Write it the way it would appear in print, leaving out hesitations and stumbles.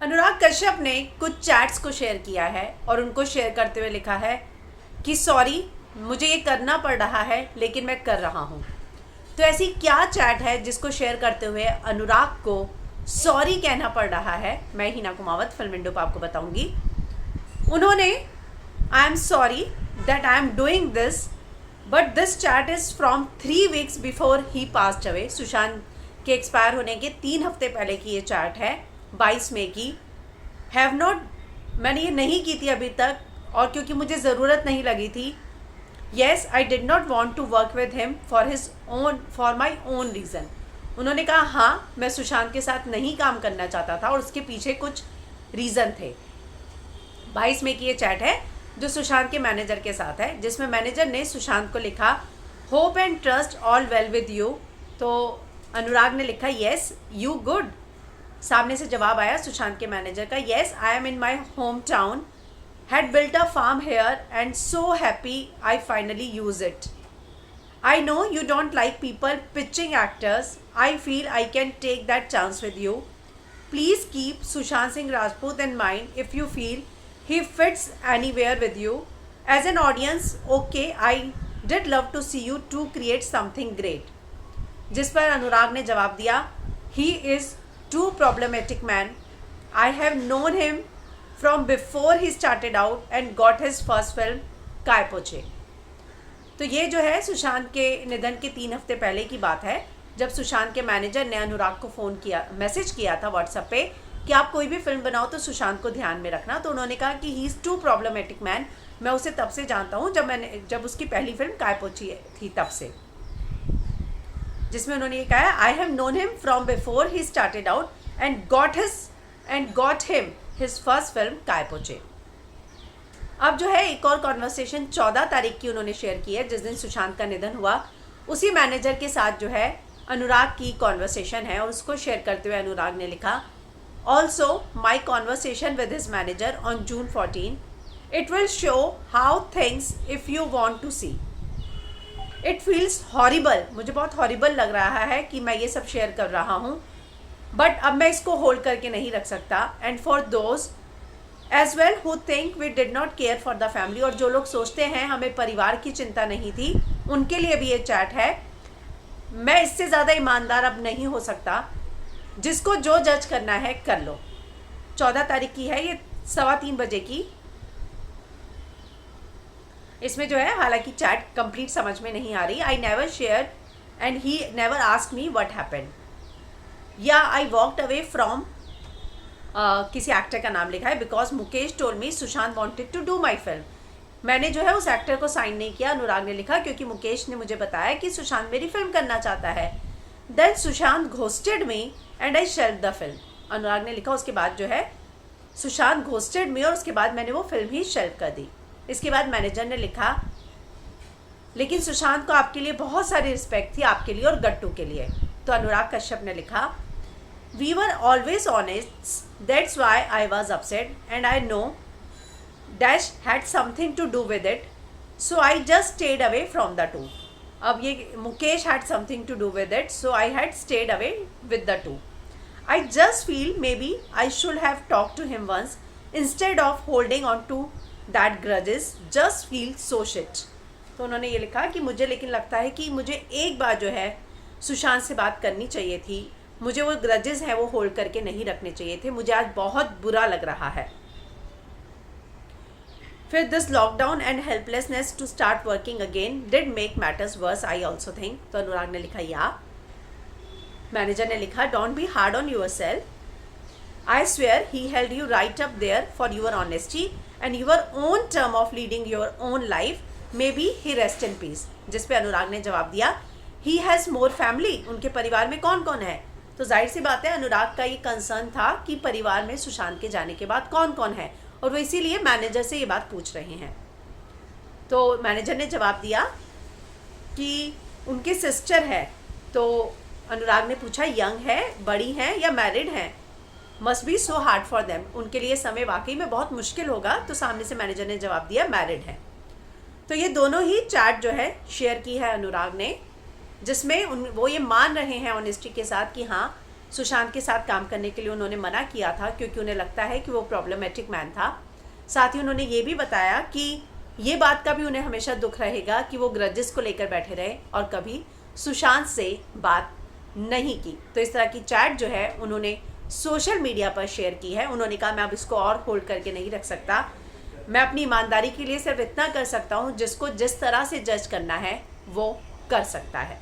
अनुराग कश्यप ने कुछ चैट्स को शेयर किया है और उनको शेयर करते हुए लिखा है कि सॉरी, मुझे ये करना पड़ रहा है लेकिन मैं कर रहा हूँ। तो ऐसी क्या चैट है जिसको शेयर करते हुए अनुराग को सॉरी कहना पड़ रहा है? मैं हिना कुमावत फिल्म विंडो पर आपको बताऊंगी। उन्होंने I am sorry that I am doing this but this chat is from 3 weeks before he passed away. Sushant के एक्सपायर होने के 3 हफ्ते पहले की ये चैट है, 22 मई की। हैव नॉट, मैंने ये नहीं की थी अभी तक और क्योंकि मुझे ज़रूरत नहीं लगी थी। Yes, I did not want to work with him for my own reason. उन्होंने कहा हाँ, मैं सुशांत के साथ नहीं काम करना चाहता था और उसके पीछे कुछ रीज़न थे। 22 मई की ये चैट है जो सुशांत के मैनेजर के साथ है, जिसमें मैनेजर ने सुशांत को लिखा hope and trust all well with you. तो अनुराग ने लिखा येस यू गुड। सामने से जवाब आया सुशांत के मैनेजर का, yes I am in my home town, had built a farm here and so happy I finally use it. I know you don't like people pitching actors. I feel I can take that chance with you. Please keep Sushant Singh Rajput in mind if you feel he fits anywhere with you. As an audience, okay, I did love to see you two create something great. जिस पर अनुराग ने जवाब दिया, he is too problematic man. I have known him from before he started out and got his first film, काय पोछे। तो ये जो है सुशांत के निधन के 3 हफ्ते पहले की बात है, जब सुशांत के मैनेजर ने अनुराग को फ़ोन किया, मैसेज किया था व्हाट्सएप पे कि आप कोई भी फिल्म बनाओ तो सुशांत को ध्यान में रखना। तो उन्होंने कहा कि he is too problematic man. मैं उसे तब से जानता हूँ जब उसकी पहली फिल्म काय पोछी थी, तब से, जिसमें उन्होंने ये कहा I have known him from before he started out and got him his first film काय पोछे। अब जो है एक और कॉन्वर्सेशन 14 तारीख की उन्होंने शेयर की है, जिस दिन सुशांत का निधन हुआ। उसी मैनेजर के साथ जो है अनुराग की कॉन्वर्सेशन है और उसको शेयर करते हुए अनुराग ने लिखा also my conversation with his manager on June 14, it will show how things if you want to see. It feels horrible, मुझे बहुत हॉरिबल लग रहा है कि मैं ये सब शेयर कर रहा हूँ, बट अब मैं इसको होल्ड करके नहीं रख सकता। And for those as well who think we did not care for the family, और जो लोग सोचते हैं हमें परिवार की चिंता नहीं थी, उनके लिए भी ये चैट है। मैं इससे ज़्यादा ईमानदार अब नहीं हो सकता। जिसको जो जज करना है कर लो। 14 तारीख की है ये, 3:15 बजे की। इसमें जो है हालांकि चैट कंप्लीट समझ में नहीं आ रही। I never share and he never asked me what happened, या आई वॉकड अवे फ्रॉम किसी एक्टर का नाम लिखा है because Mukesh told me Sushant wanted to do my film. मैंने जो है उस एक्टर को साइन नहीं किया, अनुराग ने लिखा, क्योंकि मुकेश ने मुझे बताया कि सुशांत मेरी फिल्म करना चाहता है। Then Sushant ghosted me and I shelf the film. Anurag ने लिखा उसके बाद जो है सुशांत घोस्टेड मी और उसके बाद मैंने वो फिल्म ही शेल्फ कर दी। इसके बाद मैनेजर ने लिखा लेकिन सुशांत को आपके लिए बहुत सारी रिस्पेक्ट थी, आपके लिए और गट्टू के लिए। तो अनुराग कश्यप ने लिखा We were always honest, that's why I was upset and I know Dash had something to do with it, so I just stayed away from the two. अब ये Mukesh had something to do with it, so I had stayed away with the two. I just feel maybe I should have talked to him once instead of holding on to that grudges, just feel so shit. तो उन्होंने ये लिखा कि मुझे लेकिन लगता है कि मुझे एक बार जो है सुशांत से बात करनी चाहिए थी, मुझे वो ग्रजेस हैं वो होल्ड करके नहीं रखने चाहिए थे, मुझे आज बहुत बुरा लग रहा है। फिर this lockdown and helplessness to start working again did make matters worse I also think. तो अनुराग ने लिखा या। मैनेजर ने लिखा don't be hard on yourself, I swear he held you right up there for your honesty and your own term of leading your own life, maybe he rest in peace. जिस पे अनुराग ने जवाब दिया he has more family, उनके परिवार में कौन कौन है। तो जाहिर सी बात है अनुराग का ये कंसर्न था कि परिवार में सुशांत के जाने के बाद कौन कौन है, और वो इसीलिए मैनेजर से ये बात पूछ रहे हैं। तो मैनेजर ने जवाब दिया कि उनकी सिस्टर है। तो अनुराग ने पूछा यंग है, बड़ी हैं या मैरिड हैं। Must be so hard for them, उनके लिए समय वाकई में बहुत मुश्किल होगा। तो सामने से मैनेजर ने जवाब दिया मैरिड है। तो ये दोनों ही चैट जो है शेयर की है अनुराग ने, जिसमें वो ये मान रहे हैं ऑनेस्टी के साथ कि हाँ सुशांत के साथ काम करने के लिए उन्होंने मना किया था, क्योंकि उन्हें लगता है कि वो प्रॉब्लमेटिक मैन था। साथ ही उन्होंने ये भी बताया कि ये बात का भी उन्हें हमेशा दुख रहेगा कि वो ग्रजेस को लेकर बैठे रहे और कभी सुशांत से बात नहीं की। तो इस तरह की चैट जो है उन्होंने सोशल मीडिया पर शेयर की है। उन्होंने कहा मैं अब इसको और होल्ड करके नहीं रख सकता, मैं अपनी ईमानदारी के लिए सिर्फ इतना कर सकता हूँ, जिसको जिस तरह से जज करना है वो कर सकता है।